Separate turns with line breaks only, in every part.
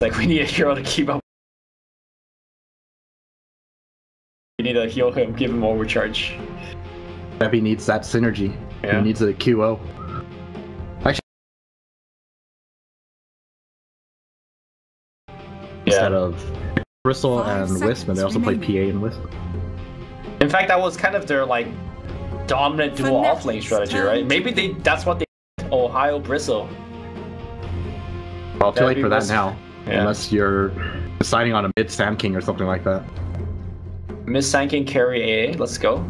Like, we need a hero to keep up. We need to heal him, give him overcharge.
He needs that synergy.
Yeah.
He needs a QO. Actually, instead of Bristle and Wisp, and they also play PA and Wisp.
In fact, that was kind of their like dominant dual offlane strategy, right? Maybe that's what they Ohio Bristle.
Well, too late for that now.
Yeah.
Unless you're deciding on a mid Sand King or something like that.
Mid Sand King carry AA. Let's go.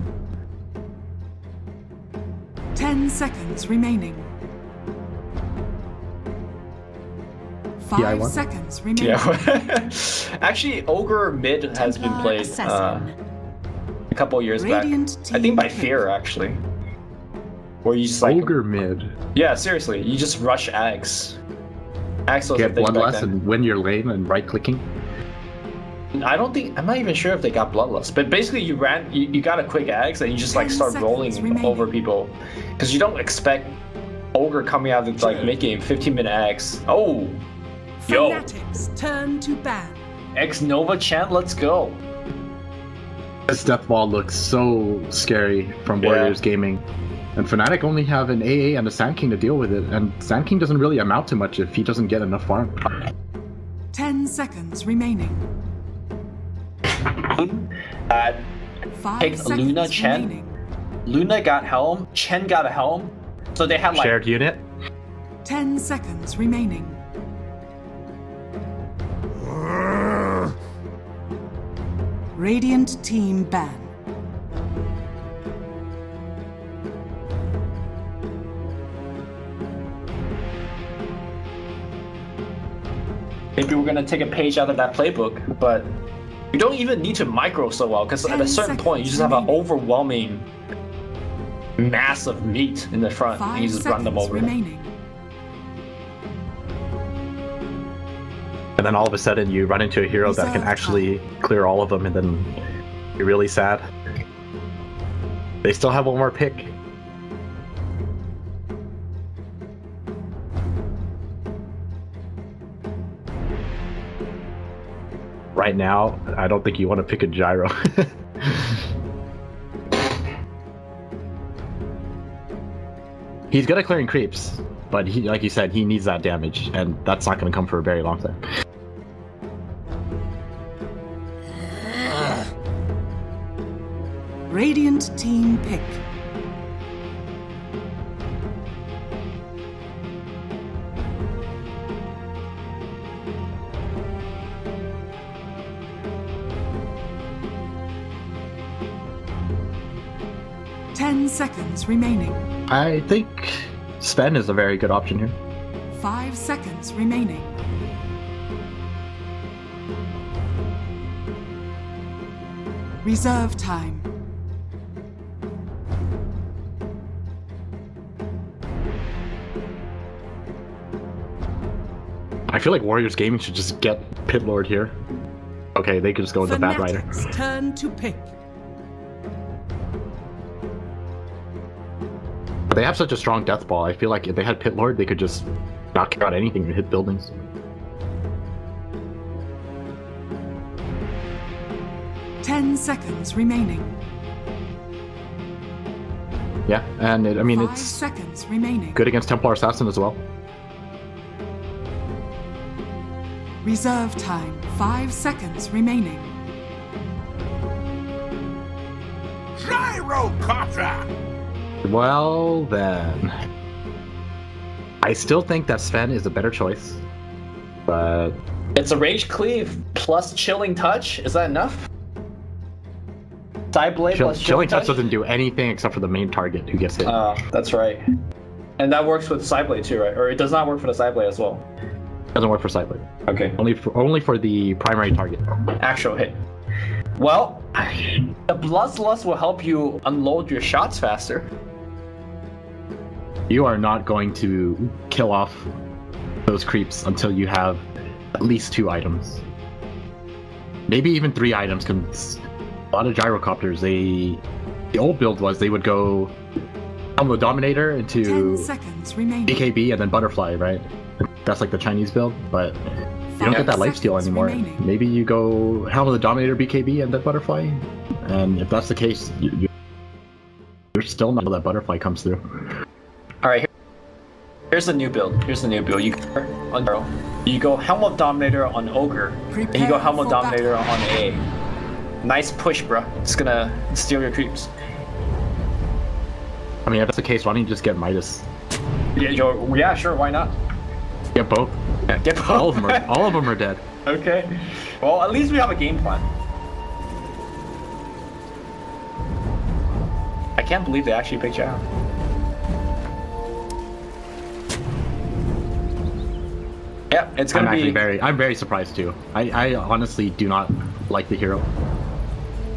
10 seconds remaining. 5 seconds remaining.
Yeah. Actually, Ogre mid has been played a couple years back. I think by Fear, actually. Where you just like
Ogre mid.
Yeah, seriously, you just rush Ags. Ags was
get Bloodlust and win your lane and right clicking.
I don't think, I'm not even sure if they got Bloodlust, but basically you got a quick Ags and you just like start rolling over people, because you don't expect Ogre coming out of like mid game 15-minute Ags. Oh, yo,
Fnatic's turn to ban.
X Nova chant, let's go.
This death ball looks so scary from Warriors Gaming. And Fnatic only have an AA and a Sand King to deal with it, and Sand King doesn't really amount to much if he doesn't get enough farm.
10 seconds remaining.
Pick Luna, Chen. Remaining. Luna got Helm, Chen got a Helm, so they had like
shared unit.
10 seconds remaining. Radiant team ban.
Maybe we're gonna take a page out of that playbook, but you don't even need to micro so well, because at a certain point you just have an overwhelming mass of meat in the front and you just run them over.
Remaining.
And then all of a sudden you run into a hero that can actually clear all of them, and then you're really sad. They still have one more pick. Right now, I don't think you want to pick a gyro. He's good at clearing creeps, but he, like you said, he needs that damage, and that's not going to come for a very long time.
Radiant team pick. Seconds remaining.
I think Sven is a very good option here.
5 seconds remaining. Reserve time.
I feel like Warriors Gaming should just get Pit Lord here. Okay, they could just go with the Bad Rider.
Turn to pick.
But they have such a strong death ball. I feel like if they had Pit Lord, they could just knock out anything and hit buildings.
Ten seconds remaining.
Yeah, and I mean,
5
it's
seconds remaining.
Good against Templar Assassin as well.
Reserve time. 5 seconds remaining.
Gyrocopter!
Well, then. I still think that Sven is a better choice. But
it's a Rage Cleave plus Chilling Touch. Is that enough? Side Blade plus
Chilling Touch doesn't do anything except for the main target who gets hit.
That's right. And that works with Side Blade too, right? Or it does not work for the Side Blade as well?
Doesn't work for Side Blade.
Okay.
Only for the primary target.
Actual hit. Well, the Bloodlust will help you unload your shots faster.
You are not going to kill off those creeps until you have at least 2 items. Maybe even 3 items, because a lot of gyrocopters, the old build was they would go Combo Dominator into
10 seconds remaining.
BKB and then Butterfly, right? That's like the Chinese build, but You don't get that lifesteal anymore.
remaining.
Maybe you go Helm of the Dominator BKB and then Butterfly, and if that's the case, you're still not until that Butterfly comes through.
Alright, here's the new build. You go Helm of Dominator on Ogre, and you go Helm of Dominator on A. Nice push, bro. It's gonna steal your creeps.
I mean, if that's the case, why don't you just get Midas?
Yeah, sure, why not?
Get both.
Get both.
All of them are dead.
Okay. Well, at least we have a game plan. I can't believe they actually picked you out. Yeah, it's gonna
I'm very surprised too. I honestly do not like the hero.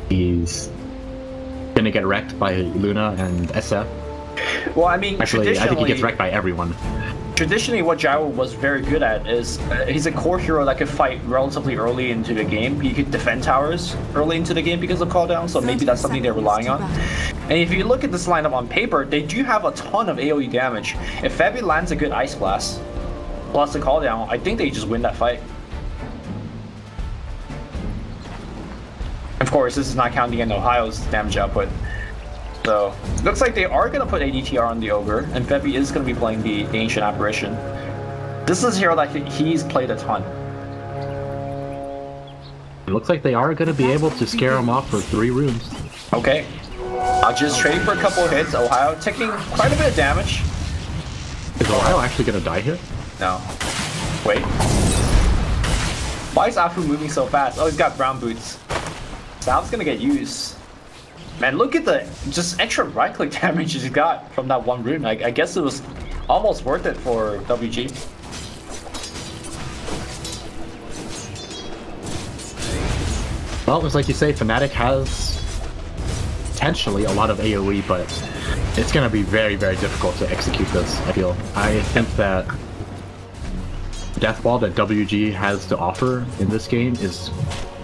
He's gonna get wrecked by Luna and SF.
Well, I mean,
actually, I think he gets wrecked by everyone.
Traditionally, what Gyro was very good at is he's a core hero that could fight relatively early into the game. He could defend towers early into the game because of cooldown, so maybe that's something they're relying on. And if you look at this lineup on paper, they do have a ton of AoE damage. If Febby lands a good Ice Blast, plus the cooldown, I think they just win that fight. Of course, this is not counting in Ohio's damage output. So, looks like they are going to put ADTR on the Ogre, and Febby is going to be playing the Ancient Apparition. This is a hero that he's played a ton.
It looks like they are going to be able to scare him off for 3 runes.
Okay. Just trading for a couple of hits. Ohio taking quite a bit of damage.
Is Ohio actually going to die here?
No. Wait. Why is Afu moving so fast? Oh, he's got brown boots. Salve's going to get used. Man, look at the just extra right-click damage he's got from that one rune. I guess it was almost worth it for WG.
Well, it's like you say, Fnatic has potentially a lot of AoE, but it's going to be very, very difficult to execute this, I feel. I think that Death Ball that WG has to offer in this game is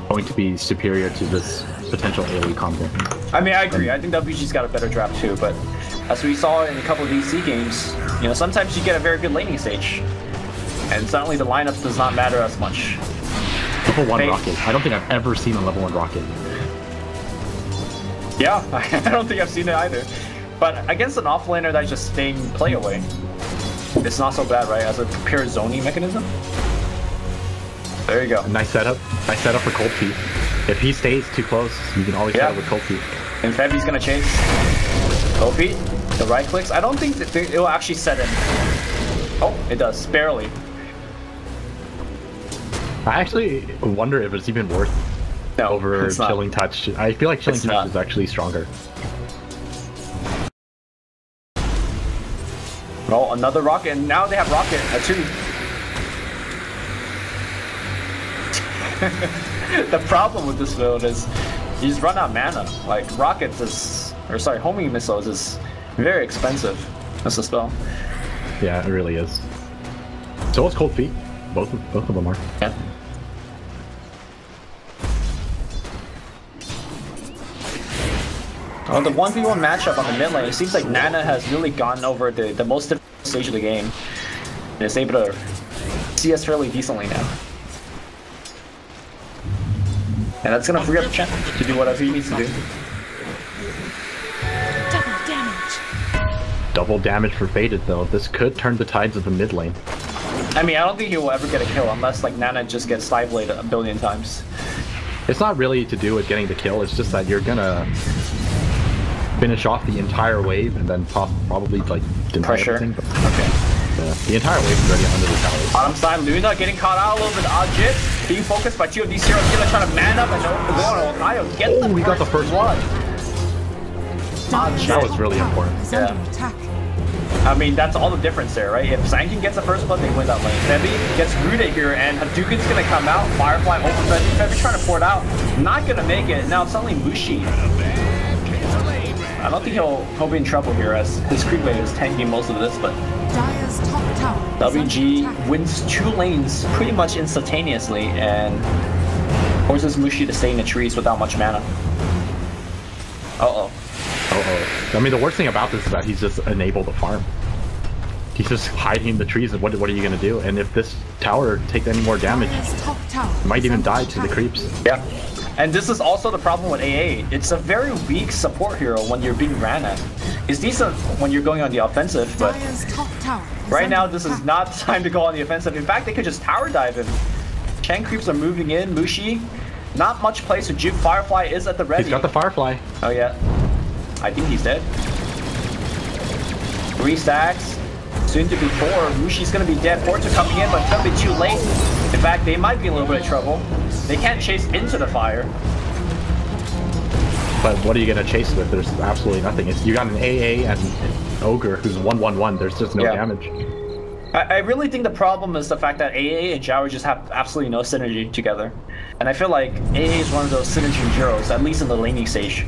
going to be superior to this potential AoE combo.
I mean, I agree. I think WG's got a better draft too, but as we saw in a couple of DC games, you know, sometimes you get a very good laning stage, and suddenly the lineup does not matter as much.
Level 1 Rocket. I don't think I've ever seen a level 1 Rocket.
Yeah, I don't think I've seen it either. But against an offlaner that's just staying play away, it's not so bad, right? As a pure zoning mechanism. There you go.
Nice setup. Nice setup for Cold Feet. If he stays too close, you can always set up with Cold Feet.
And Febby's gonna chase. Cold Feet, the right clicks. I don't think that it will actually set in. Oh, it does, barely.
I actually wonder if it's even worth over Chilling Touch. I feel like Chilling Touch is actually stronger.
Well, another Rocket, and now they have Rocket at 2. The problem with this build is you just run out of mana. Like, Rockets is, or sorry, homing missiles is very expensive. That's a spell.
Yeah, it really is. So it's Cold Feet. Both of them are.
Yeah. Well, the 1v1 matchup on the mid lane, it seems like Nana has really gone over the most difficult stage of the game. And is able to see us fairly decently now. And that's gonna free up Chen to do whatever he needs to do.
Double damage.
Double damage for Faded though. This could turn the tides of the mid lane.
I mean, I don't think he will ever get a kill unless like Nana just gets side blade a billion times.
It's not really to do with getting the kill, it's just that you're gonna finish off the entire wave and then probably like deny
pressure.
Everything, but,
okay.
The entire wave is already under the tower.
Bottom side, Luna getting caught out a little bit. Ajit being focused by GOD0. He's gonna try to man up and Ohio get
we got the first
blood.
That was really important.
Yeah. I mean, that's all the difference there, right? If Sankin gets the first blood, they win that lane. Febby gets rooted here, and Hadouken's gonna come out. Firefly over Febby. Febby trying to pour it out. Not gonna make it. Now suddenly Mushi. I don't think he'll be in trouble here as his creep wave is tanking most of this, but WG wins 2 lanes pretty much instantaneously and forces Mushi to stay in the trees without much mana. Uh-oh.
I mean, the worst thing about this is that he's just unable to farm. He's just hiding in the trees, and what are you gonna do? And if this tower takes any more damage, it might even die to the creeps.
Yeah. And this is also the problem with AA. It's a very weak support hero when you're being ran at. It's decent when you're going on the offensive, but right now this is not the time to go on the offensive. In fact, they could just tower dive him. Chen creeps are moving in. Mushi, not much place to juke. Firefly is at the ready.
He's got the Firefly.
Oh yeah. I think he's dead. 3 stacks. Soon to be 4. Mushi's gonna be dead. Ports are coming in, but it's gonna be too late. In fact, they might be in a little bit of trouble. They can't chase into the fire.
But what are you gonna chase with? There's absolutely nothing. You got an AA and an Ogre who's 1/1/1. There's just no damage.
I really think the problem is the fact that AA and Gyro just have absolutely no synergy together. And I feel like AA is one of those synergy heroes, at least in the laning stage.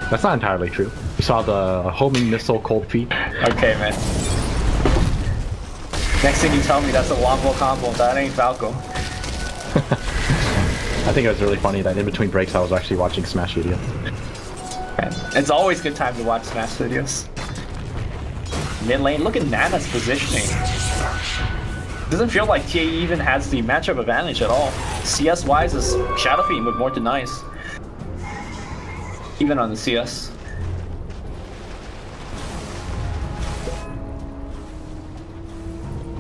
That's not entirely true. You saw the homing missile cold feet.
Okay, man. Next thing you tell me that's a Wombo combo. That ain't Falco.
I think it was really funny that in between breaks I was actually watching Smash videos.
Man, it's always a good time to watch Smash videos. Mid lane, look at Nana's positioning. Doesn't feel like TA even has the matchup advantage at all. CS wise is Shadow Fiend with more denies. Even on the CS.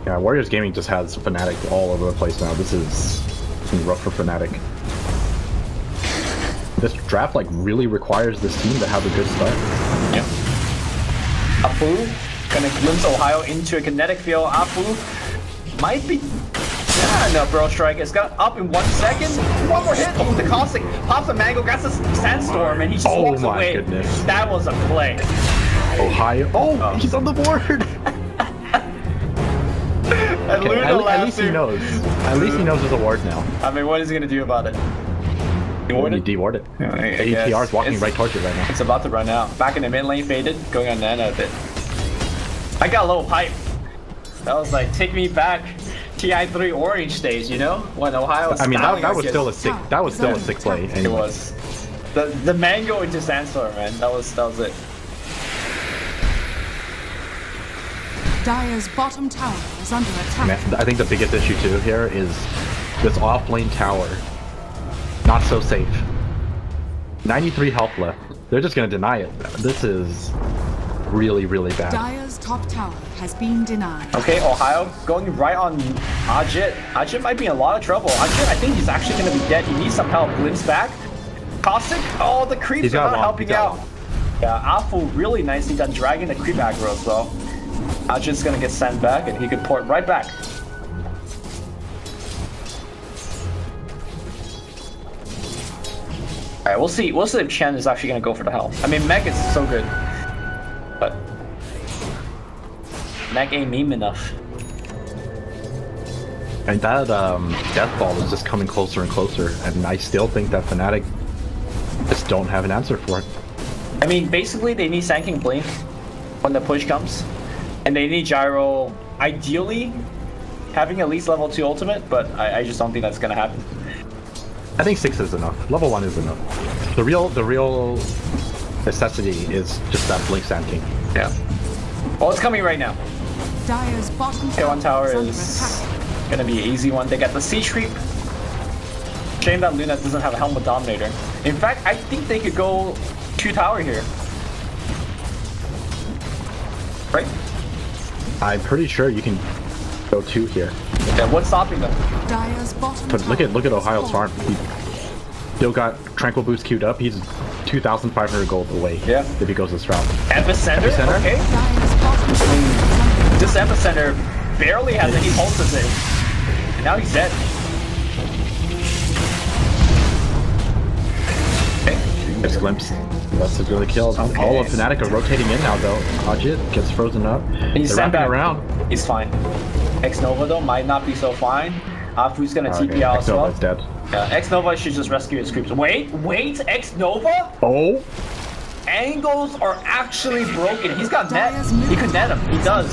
Yeah, Warriors Gaming just has Fnatic all over the place now. This is rough for Fnatic. This draft like really requires this team to have a good start.
Yeah. Afu gonna glimpse Ohio into a kinetic field. Afu might be. No, Bro Strike. It's got up in 1 second. One more hit. Oh, the Caustic pops a mango, grabs a sandstorm, and he just walks away. Oh my goodness. That was a play.
Ohio. Oh, he's on the board. Okay, at least he knows. At least he knows his award now.
I mean, what is he gonna do about it?
Deward it. ATR is walking right towards you right now.
It's about to run out. Back in the mid lane, faded, going on Nana a bit. I got a little hype. That was like, take me back. TI3 orange stage, you know, when Ohio was.
I mean, that was still a sick. That was still a sick play. Anyway.
It was. The mango into sandstorm, man. That was it.
Dire's bottom tower is under attack.
Man, I think the biggest issue too here is this off-lane tower. Not so safe. 93 health left. They're just gonna deny it. This is really, really bad.
Dire's top tower has been denied.
Okay, Ohio going right on Ajit. Ajit might be in a lot of trouble. Ajit, I think he's actually gonna be dead. He needs some help. Glimpse back. Caustic. Oh, the creeps are not helping out. Yeah, Afu really nicely done dragging the creep aggro as well. Ajit's gonna get sent back, and he could port right back. Alright, we'll see. We'll see if Chen is actually gonna go for the health. I mean, Mech is so good, but Mech ain't meme enough.
And that death ball is just coming closer and closer, and I still think that Fnatic just don't have an answer for it.
I mean, basically, they need Sanking Blink when the push comes. And they need Gyro, ideally, having at least level 2 ultimate, but I just don't think that's gonna happen.
I think 6 is enough. Level 1 is enough. The real necessity is just that Blink Sand King.
Yeah. Well, it's coming right now.
Dire's bottom
K1 tower is gonna be an easy one. They got the Siege Creep. Shame that Luna doesn't have a Helmet Dominator. In fact, I think they could go 2 tower here. Right?
I'm pretty sure you can go 2 here.
Yeah, what's stopping them?
Dire's bottom
But look at Ohio's farm. He still got Tranquil Boost queued up. He's 2,500 gold away.
Yeah.
If he goes this round.
Epicenter? Okay. This Epicenter barely has any pulses in. And now he's dead. Okay.
Gets glimpse. That's a really kill. Okay. All of Fnatic are rotating in now though. Ajit gets frozen up.
He's
They're wrapping around.
He's fine. X-Nova though might not be so fine. Afu's gonna TP out as well.
X-Nova's dead.
Yeah, X-Nova should just rescue his creeps. Wait, X-Nova?
Oh!
Angles are actually broken. He's got net. He could net him. He does.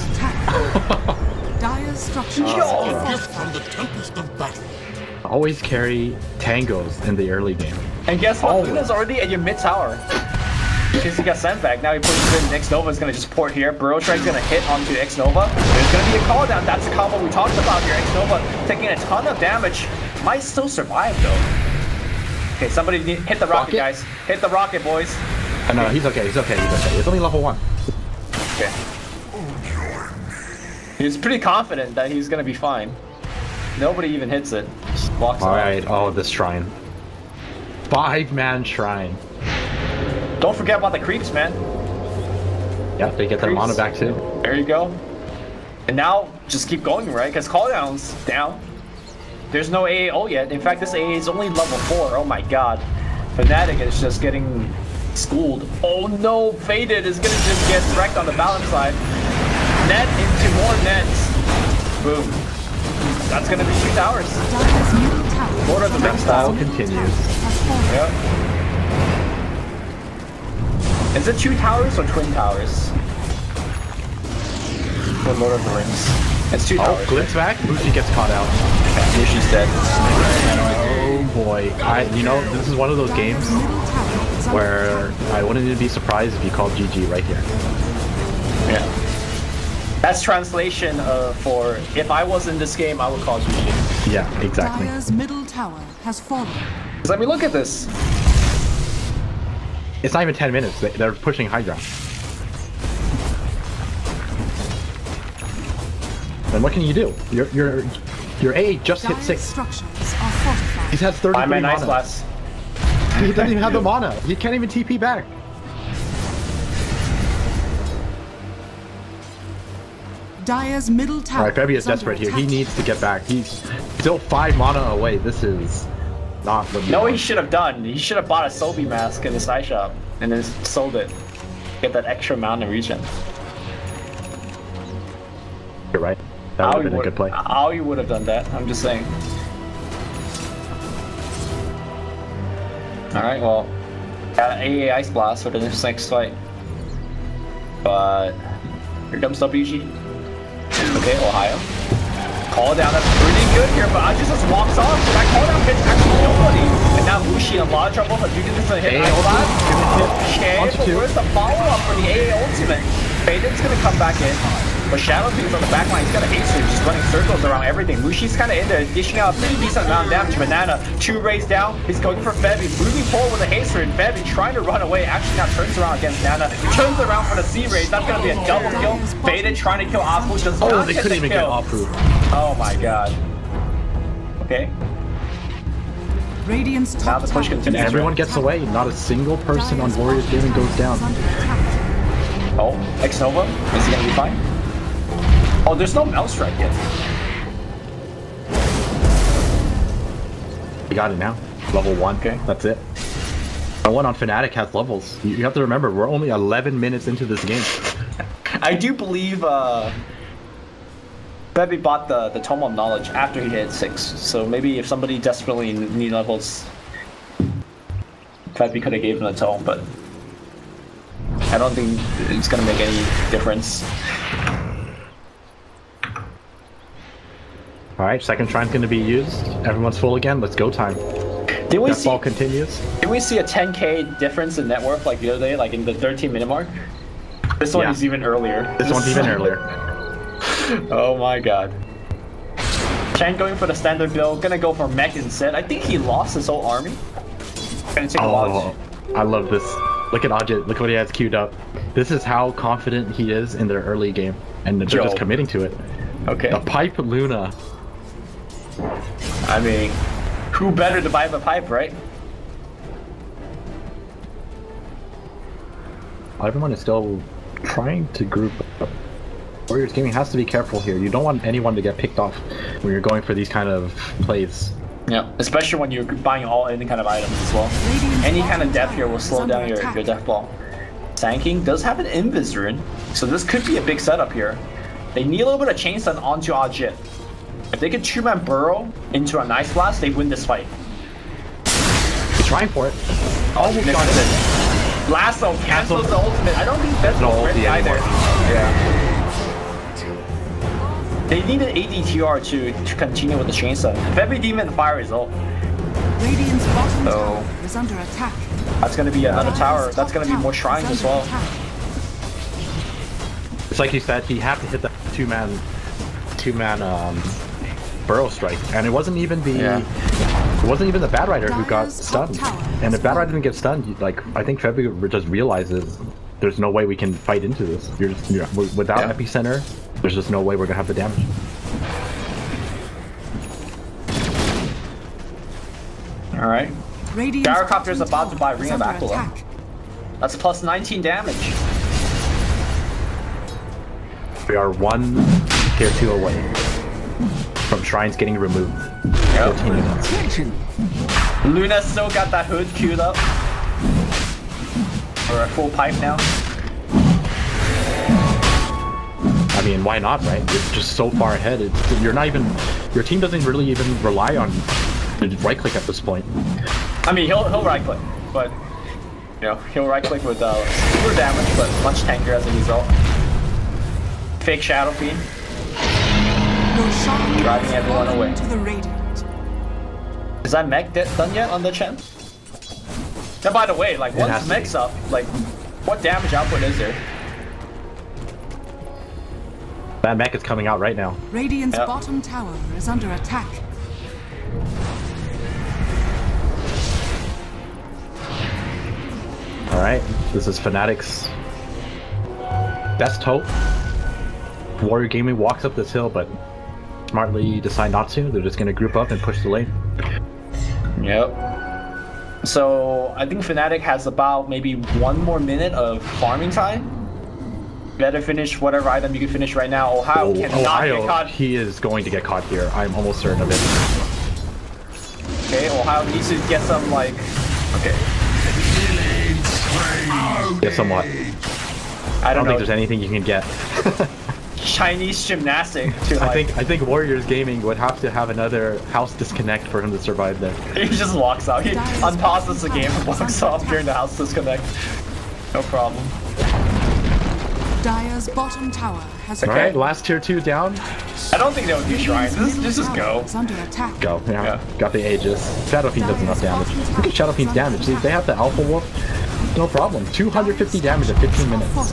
Dire's structure.
Yo!
Gift from the tempest of battle.
Always carry tangos in the early game.
And guess what? Luna's already at your mid tower. Because he got sent back. Now he pushes in. X Nova is going to just port here. Burrow Strike's going to hit onto X Nova. There's going to be a call down. That's the combo we talked about here. X Nova taking a ton of damage. Might still survive though. Okay, somebody hit the rocket, guys. Hit the rocket, boys.
No, he's okay. He's okay. He's okay. It's only level 1.
Okay. He's pretty confident that he's going to be fine. Nobody even hits it. Just walks
All
off.
right. Oh, this shrine. 5-man shrine.
Don't forget about the creeps, man.
Yeah, they get their
Creeps.
mana back too.
There you go. And now, just keep going, right? Because cooldown's down. There's no AAO yet. In fact, this AA is only level 4. Oh my god. Fnatic is just getting schooled. Oh no, Faded is gonna just get wrecked on the balance side. Net into more nets. Boom. That's gonna be 2 towers.
Dire's middle tower.
Lord of the Rings
Style
style.
continues.
Has fallen.
Yep. Is it 2 towers or twin towers? For Lord of the Rings. It's 2
Oh,
towers.
Glitz back. Bushi gets caught out.
Yoshi's dead.
Oh boy. You know, this is one of those games
Dire's middle tower is under
where I wouldn't even be surprised if you called GG right here.
Yeah. That's translation for if I was in this game, I would call GG.
Yeah, exactly.
Dire's middle tower has fallen.
Because I mean, look at this.
It's not even 10 minutes. They're pushing high ground. Then what can you do? Your A just hit
Dire's
6.
structures are fortified.
He has 33
I'm a nice
mana.
class.
He doesn't even have the mana. He can't even TP back.
Dire's middle tower.
Alright, Bebby is
under
desperate here. He
attack.
needs to get back. He's still 5 mana away. This is not what we
No, he
want.
should have done. He should have bought a Sobi mask in the side shop and then sold it. Get that extra amount of regen.
You're right. That would have been a good play.
How you would have done that? I'm just saying. Alright, well, got an AA Ice Blast for the next fight. But here comes WG. Okay, Ohio. Call down, that's pretty good here, but Aji just walks off. So that call down hits actually nobody. And now Wuxi in a lot of trouble, but you can just hit
AA
Ice Blast.
ultimate.
Okay, but where's the follow-up for the AA ultimate? Faded's gonna come back in. But Shadow Beam's on the back line, he's got a haste rage, just running circles around everything. Mushi's kind of in there, dishing out a pretty decent amount of damage. Banana, 2 rays down, he's going for Febby, moving forward with a haste rage. Febby trying to run away, actually now turns around against Nana, turns around for the C rays. That's going to be a double kill. Faded trying to kill Apu, does
Oh,
not
they
get
couldn't
the
even
kill.
get Apu.
Oh my god. Okay,
Radiant's
now
top
the push
tower.
continues.
Everyone gets away. Not a single person on Warriors Gaming goes down.
Is under attack.
Oh, X Nova, is he going to be fine? Oh, there's no mouse strike yet.
We got it now. Level 1.
Okay.
That's it. The one on Fnatic has levels. You have to remember, we're only 11 minutes into this game.
I do believe Bebby bought the Tome of Knowledge after he hit 6. So maybe if somebody desperately need levels, Bebby could have gave him the Tome, but I don't think it's gonna make any difference.
Alright, second shrine's gonna be used. Everyone's full again. Let's go time.
Did we
That
see?
ball continues.
Did we see a 10k difference in net worth like the other day, like in the 13-minute mark? This one
Yeah.
is even earlier.
This one's even earlier.
Oh my god. Chen going for the standard build, gonna go for mech instead. I think he lost his whole army. Gonna take a lot
Oh, I love this. Look at Ajit. Look what he has queued up. This is how confident he is in their early game. And they're just committing to it.
Okay.
The Pipe Luna.
I mean, who better to buy the pipe, right?
Everyone is still trying to group up. Warriors Gaming has to be careful here. You don't want anyone to get picked off when you're going for these kind of plays.
Yeah, especially when you're buying all any kind of items as well. Any kind of death here will slow down your death ball. Tanking does have an Invis rune, so this could be a big setup here. They need a little bit of chain stun onto Ajit. If they could 2-man burrow into a nice blast, they win this fight.
He's trying for it.
Almost got it. Lasso cancels the ultimate. I don't think that's
No
ready
ulti
either.
anymore.
Yeah. They need an ADTR to continue with the chain stun. If every demon fire is ult.
Radiant's bottom
Oh.
tower is under attack.
That's gonna be another tower. That's gonna be more shrines as well.
It's like you said, he had to hit the two-man burrow strike, and it wasn't even the Bad Rider who got stunned. And if Bad Rider didn't get stunned, like I think Febby just realizes there's no way we can fight into this. Without epicenter, there's just no way we're gonna have the damage.
All right. Gyrocopter's about to buy Ring of Aquila. That's plus 19 damage.
We are one tier 2 away from shrines getting removed. 15 minutes.
Luna still got that hood queued up. Or a full pipe now.
I mean, why not, right? You're just so far ahead. You're not even. Your team doesn't really even rely on right click at this point.
I mean, he'll right click, but you know, he'll right click with super damage, but much tankier as a result. Fake Shadow Fiend. Driving everyone away.
To the radiant.
Is that mech done yet on the Chen? And by the way, like once mech's up, like what damage output is there?
That mech is coming out right now.
Radiant's bottom tower is under attack.
Alright, this is Fnatic's best hope. PowerGaming walks up this hill, but smartly decide not to. They're just going to group up and push the lane.
Yep. So I think Fnatic has about maybe 1 more minute of farming time. Better finish whatever item you can finish right now. Ohio cannot get caught.
He is going to get caught here. I'm almost certain of it.
Okay, Ohio needs to get some like. Okay.
Yeah, somewhat.
I don't
think there's anything you can get.
Chinese gymnastic to like.
I think Warriors Gaming would have to have another house disconnect for him to survive there.
He just walks out. He unpauses the game and walks off during the house disconnect. No problem.
Dire's bottom tower has
Alright, last tier 2 down.
I don't think they would do shrines. Let's just go.
Under attack.
Go. Yeah. Got the Aegis. Shadow Fiend does enough damage. Look at Shadow Fiend's damage. See, if they have the Alpha Wolf, no problem. 250 damage at 15 minutes.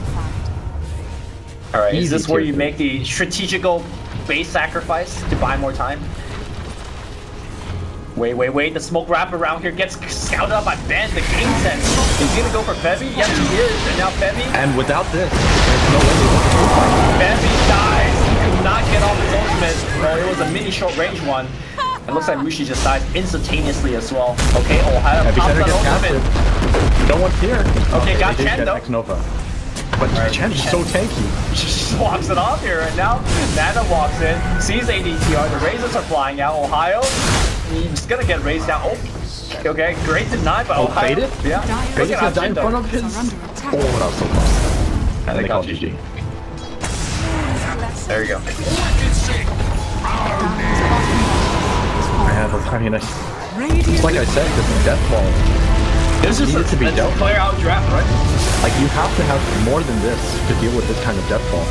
Alright, is this where you make the strategical base sacrifice to buy more time? Wait, the smoke wrap around here gets scouted up by Ben, the game sense. Is he gonna go for Febby? Yes, he is, and now Febby.
And without this, there's no way.
Febby dies. He could not get off his ultimate. Well, it was a mini short range one. It looks like Mushi just died instantaneously as well. Okay, Ohio pops that ultimate.
No one's here.
Okay, got Chen though.
Nova. But Chen is so tanky.
She just walks it off here, and now Nana walks in, sees ADTR, the razors are flying out. Ohio, he's gonna get raised down. Oh, okay, great deny by Ohio.
Faded?
Yeah.
Faded's gonna die in front of his. Oh, that was so close.
And they call GG. There you go.
I mean, it's like I said, this is Deathfall.
This is
needed to be dealt
player out draft, right?
Like, you have to have more than this to deal with this kind of Deathfall.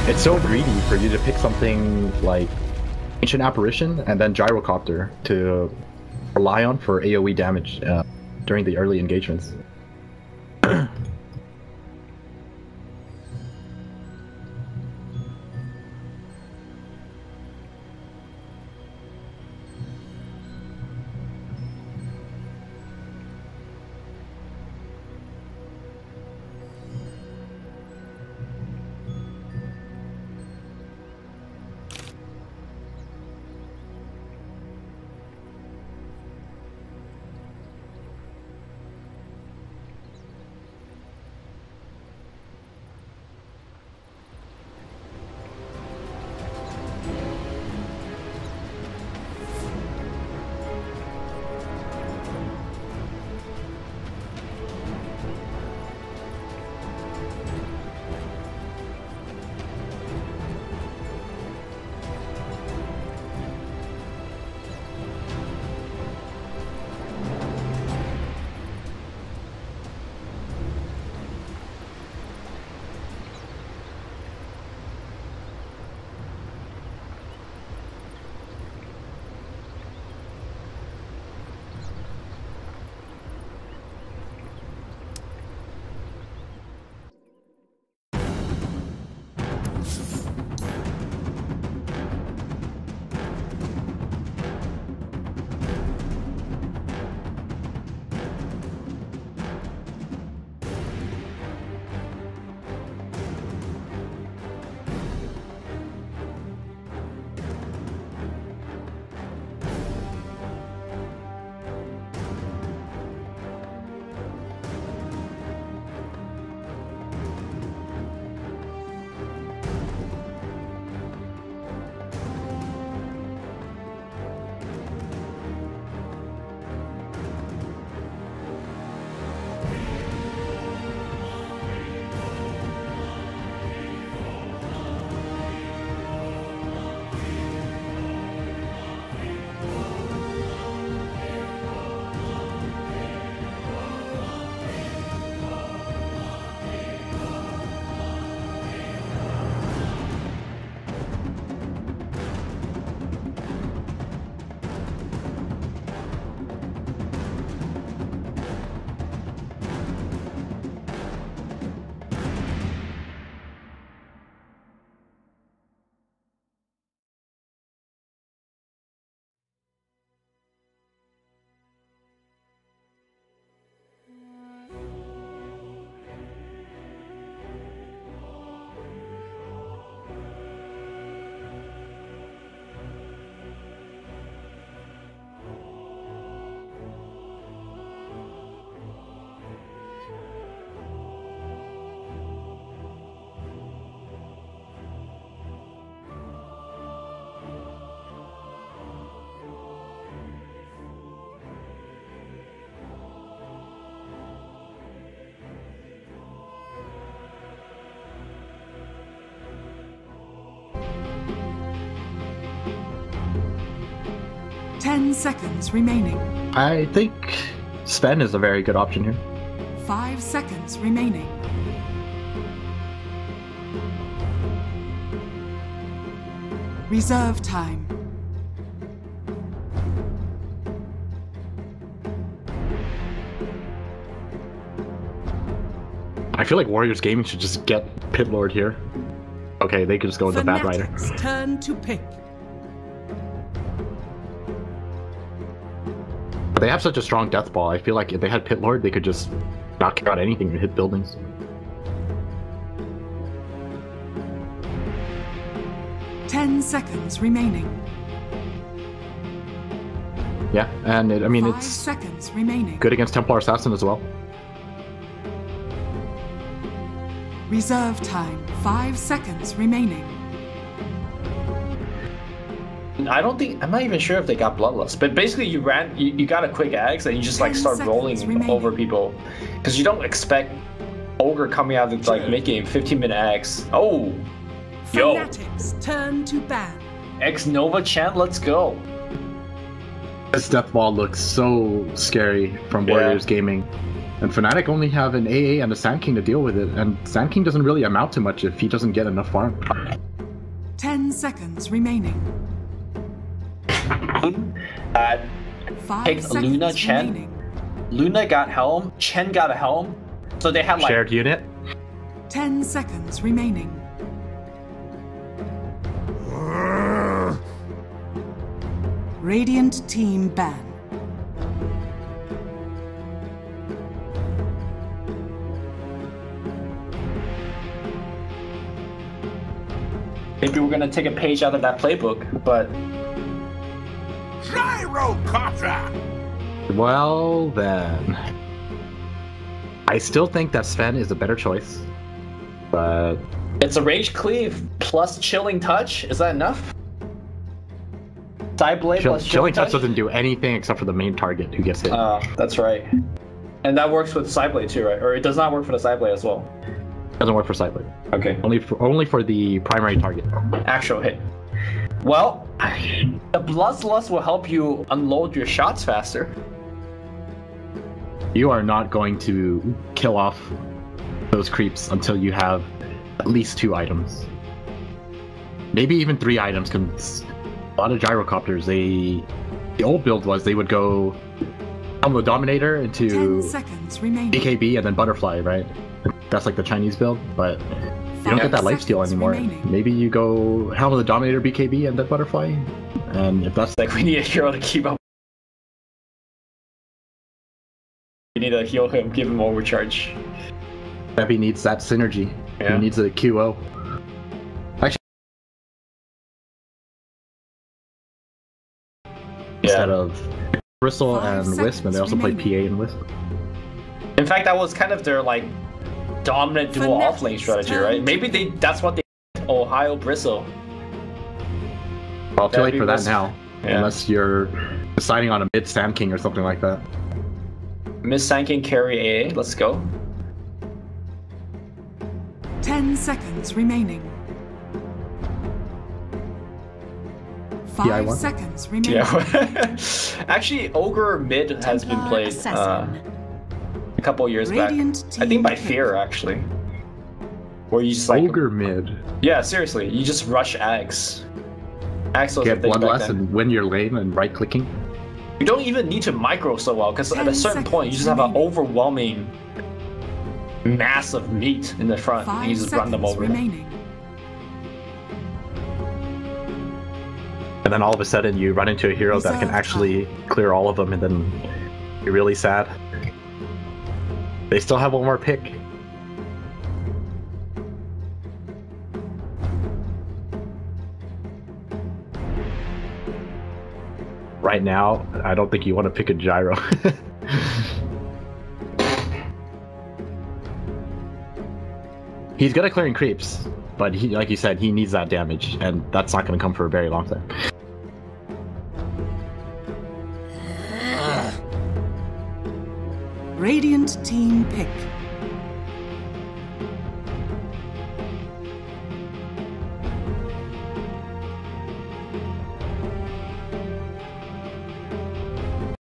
It's so greedy for you to pick something like Ancient Apparition and then Gyrocopter to rely on for AoE damage during the early engagements.
10 seconds remaining.
I think Sven is a very good option here.
5 seconds remaining. Reserve time.
I feel like Warriors Gaming should just get Pit Lord here. Okay, they could just go with the Bad Rider.
Fnatic's turn to pick.
But they have such a strong death ball. I feel like if they had Pit Lord, they could just knock out anything and hit buildings.
Ten seconds remaining.
Yeah, and I mean,
5
it's
seconds remaining.
good against Templar Assassin as well.
Reserve time. 5 seconds remaining.
I don't think, I'm not even sure if they got Bloodlust, but basically you got a quick axe and you just like
10
start
seconds
rolling
remaining.
over people. Because you don't expect Ogre coming out of like mid-game 15-minute axe. Oh! Yo!
Fnatic's turn to ban.
X Nova Chan, let's go!
This death ball looks so scary from
Yeah.
Warriors Gaming. And Fnatic only have an AA and a Sand King to deal with it, and Sand King doesn't really amount to much if he doesn't get enough farm.
10 seconds remaining. 5
Take
seconds
Luna, Chen.
remaining.
Luna got helm, Chen got a helm, so they had like
Shared unit.
10 seconds remaining. Radiant team ban.
maybe we're gonna take a page out of that playbook, but
Gyrocopter!
Well then, I still think that Sven is a better choice, but
it's a Rage Cleave plus Chilling Touch. Is that enough? Side Blade plus
Chilling Touch doesn't do anything except for the main target who gets hit.
That's right. And that works with Side Blade too, right? Or it does not work for the Side Blade as well.
Doesn't work for Sideblade.
Okay.
Only for the primary target.
Actual hit. Well, the Bloodlust will help you unload your shots faster.
You are not going to kill off those creeps until you have at least 2 items. Maybe even 3 items, because a lot of gyrocopters, the old build was they would go Combo Dominator
10
into
seconds remaining.
BKB and then Butterfly, right? That's like the Chinese build, but you don't get that lifesteal anymore.
remaining.
Maybe you go Helm of the Dominator BKB and then Butterfly, and if that's
Like we need a hero to keep up. We need to heal him, give him overcharge.
Bebby needs that synergy.
Yeah.
He needs a QO. Actually, instead of Bristle
5
and Wisp, and they also play
seconds
PA and Wisp.
In fact, that was kind of their like dominant dual
Fnatic's
offlane strategy,
turn
right?
to
Maybe that's what they Ohio Bristle.
Well, too late
Bebby
for that
Wisp.
now,
Yeah.
unless you're deciding on a mid Sand King or something like that.
Miss Sankin carry AA. Let's go.
10 seconds remaining. 5
PI1?
seconds remaining.
Yeah. Actually, Ogre mid has been
Templar
played
Assassin.
a couple years
Radiant
back. I think by
team
Fear actually. Where you just like
Ogre mid.
yeah, seriously, you just rush Axe. Axe was
Get
the thing back
Bloodlust
then.
and win your lane and right clicking.
You don't even need to micro so well because at a
10
certain point you just have an overwhelming mass of meat in the front
5
and you just run them
seconds
over.
remaining.
And then all of a sudden you run into a hero that can
Reserve
actually clear all of them, and then you're really sad. They still have one more pick. Right now, I don't think you want to pick a gyro. He's good at clearing creeps, but he, like you said, he needs that damage, and that's not going to come for a very long time.
Radiant team pick.